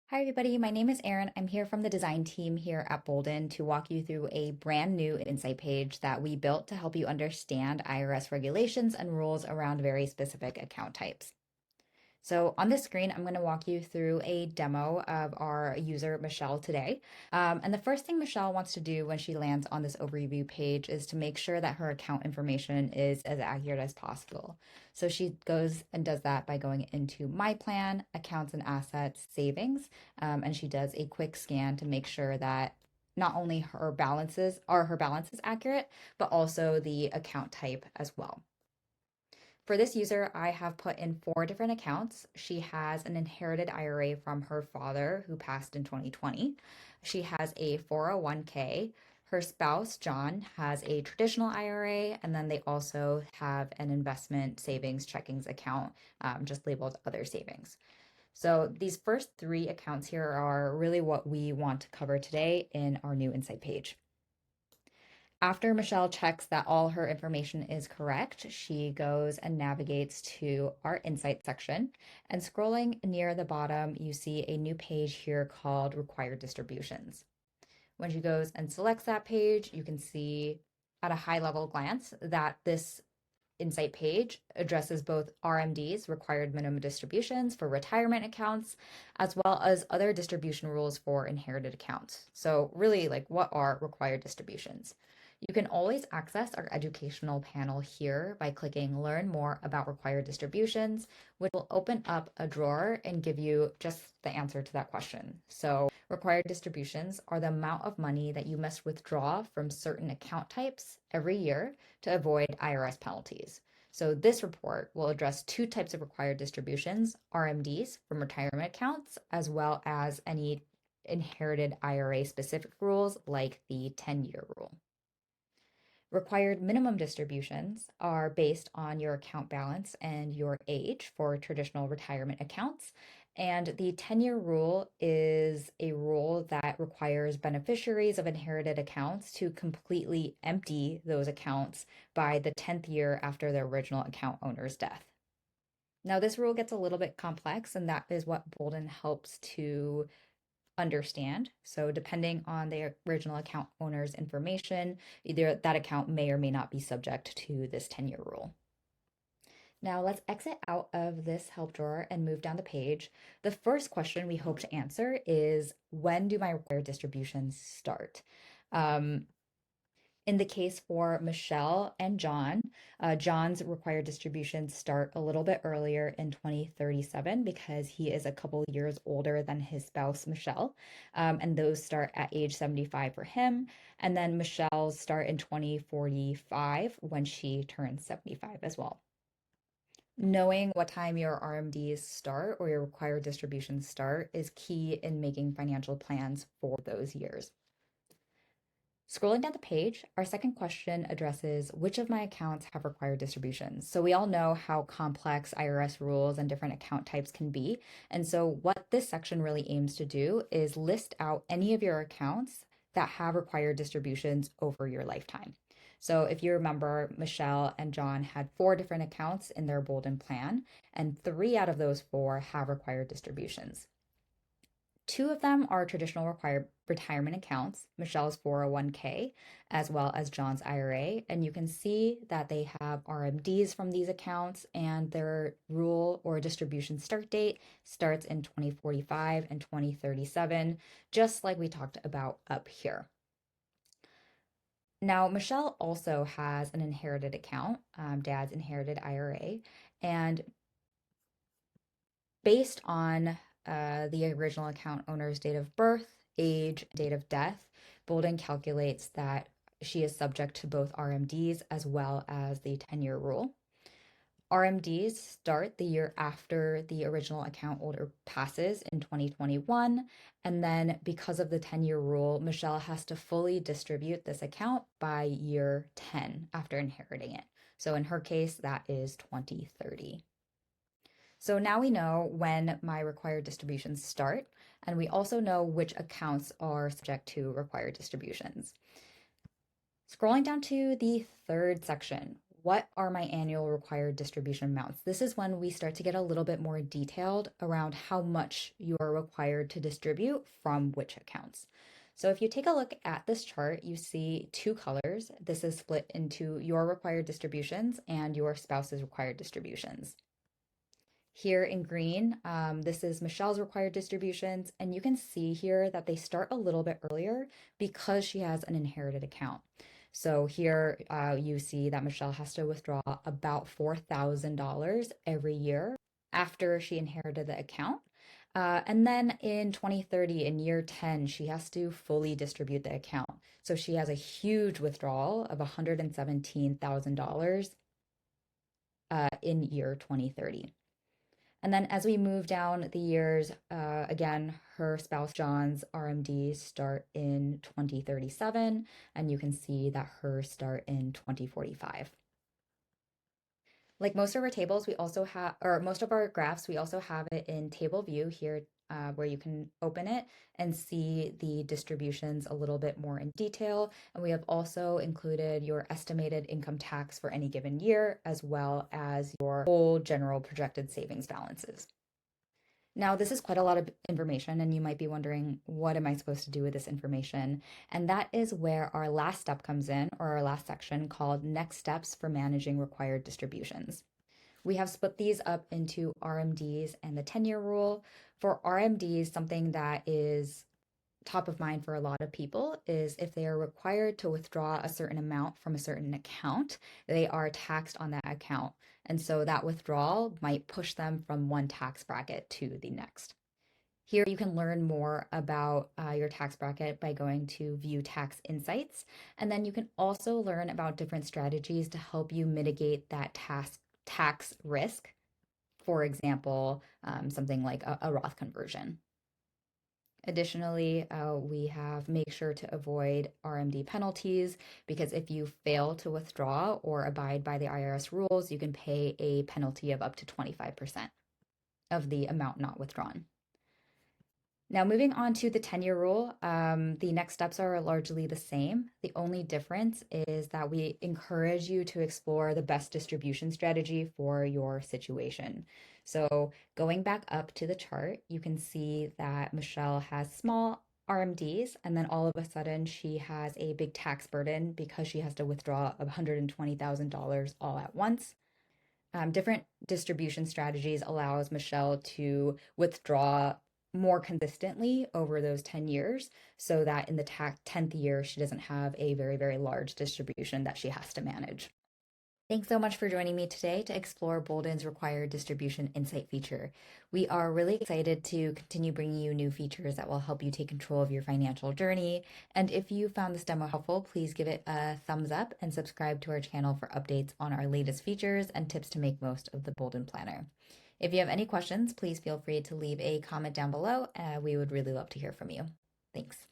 Hi, everybody. My name is Erin. I'm here from the design team here at Boldin to walk you through a brand new insight page that we built to help you understand IRS regulations and rules around very specific account types. So on this screen, I'm going to walk you through a demo of our user, Michelle, today. And the first thing Michelle wants to do when she lands on this overview page is to make sure that her account information is as accurate as possible. So she goes and does that by going into My Plan, Accounts and Assets, Savings, and she does a quick scan to make sure that not only her balances accurate, but also the account type as well. For this user, I have put in 4 different accounts. She has an inherited IRA from her father who passed in 2020. She has a 401k. Her spouse, John, has a traditional IRA, and then they also have an investment savings checkings account, just labeled other savings. So these first 3 accounts here are really what we want to cover today in our new insight page. After Michelle checks that all her information is correct, she goes and navigates to our Insight section. And scrolling near the bottom, you see a new page here called Required Distributions. When she goes and selects that page, you can see at a high level glance that this Insight page addresses both RMDs, required minimum distributions for retirement accounts, as well as other distribution rules for inherited accounts. So really, like, what are required distributions? You can always access our educational panel here by clicking Learn More about required distributions, which will open up a drawer and give you just the answer to that question. So required distributions are the amount of money that you must withdraw from certain account types every year to avoid IRS penalties. So this report will address 2 types of required distributions, RMDs from retirement accounts, as well as any inherited IRA specific rules like the 10-year rule. Required minimum distributions are based on your account balance and your age for traditional retirement accounts. And the 10-year rule is a rule that requires beneficiaries of inherited accounts to completely empty those accounts by the 10th year after the original account owner's death. Now, this rule gets a little bit complex, and that is what Boldin helps to understand. So depending on the original account owner's information, either that account may or may not be subject to this 10-year rule. Now let's exit out of this help drawer and move down the page. The first question we hope to answer is, when do my required distributions start? In the case for Michelle and John, John's required distributions start a little bit earlier in 2037 because he is a couple years older than his spouse, Michelle. And those start at age 75 for him. And then Michelle's start in 2045 when she turns 75 as well. Knowing what time your RMDs start or your required distributions start is key in making financial plans for those years. Scrolling down the page, our second question addresses which of my accounts have required distributions. So we all know how complex IRS rules and different account types can be. And so what this section really aims to do is list out any of your accounts that have required distributions over your lifetime. So if you remember, Michelle and John had 4 different accounts in their Boldin plan, and 3 out of those 4 have required distributions. 2 of them are traditional required retirement accounts, Michelle's 401k, as well as John's IRA. And you can see that they have RMDs from these accounts, and their rule or distribution start date starts in 2045 and 2037, just like we talked about up here. Now, Michelle also has an inherited account, dad's inherited IRA, and based on the original account owner's date of birth, age, date of death, Boldin calculates that she is subject to both RMDs as well as the 10-year rule. RMDs start the year after the original account holder passes in 2021. And then because of the 10-year rule, Michelle has to fully distribute this account by year 10 after inheriting it. So in her case, that is 2030. So now we know when my required distributions start, and we also know which accounts are subject to required distributions. Scrolling down to the third section, what are my annual required distribution amounts? This is when we start to get a little bit more detailed around how much you are required to distribute from which accounts. So if you take a look at this chart, you see two colors. This is split into your required distributions and your spouse's required distributions. Here in green, this is Michelle's required distributions, and you can see here that they start a little bit earlier because she has an inherited account. So here you see that Michelle has to withdraw about $4,000 every year after she inherited the account. And then in 2030, in year 10, she has to fully distribute the account. So she has a huge withdrawal of $117,000 in year 2030. And then as we move down the years, again, her spouse John's RMDs start in 2037, and you can see that hers start in 2045. Like most of our tables, we also have, or most of our graphs, we also have it in table view here, where you can open it and see the distributions a little bit more in detail. And we have also included your estimated income tax for any given year, as well as your whole general projected savings balances. Now, this is quite a lot of information, and you might be wondering, what am I supposed to do with this information? And that is where our last step comes in, or our last section called Next Steps for Managing Required Distributions. We have split these up into RMDs and the 10-year rule. For RMDs, something that is top of mind for a lot of people is if they are required to withdraw a certain amount from a certain account, they are taxed on that account. And so that withdrawal might push them from one tax bracket to the next. Here you can learn more about your tax bracket by going to View Tax Insights. And then you can also learn about different strategies to help you mitigate that tax risk. For example, something like a Roth conversion. Additionally, we have make sure to avoid RMD penalties, because if you fail to withdraw or abide by the IRS rules, you can pay a penalty of up to 25% of the amount not withdrawn. Now, moving on to the 10-year rule, the next steps are largely the same. The only difference is that we encourage you to explore the best distribution strategy for your situation. So going back up to the chart, you can see that Michelle has small RMDs, and then all of a sudden she has a big tax burden because she has to withdraw $120,000 all at once. Different distribution strategies allows Michelle to withdraw more consistently over those 10 years so that in the 10th year, she doesn't have a very, very large distribution that she has to manage. Thanks so much for joining me today to explore Boldin's required distribution insight feature. We are really excited to continue bringing you new features that will help you take control of your financial journey. And if you found this demo helpful, please give it a thumbs up and subscribe to our channel for updates on our latest features and tips to make most of the Boldin Planner. If you have any questions, please feel free to leave a comment down below. We would really love to hear from you. Thanks.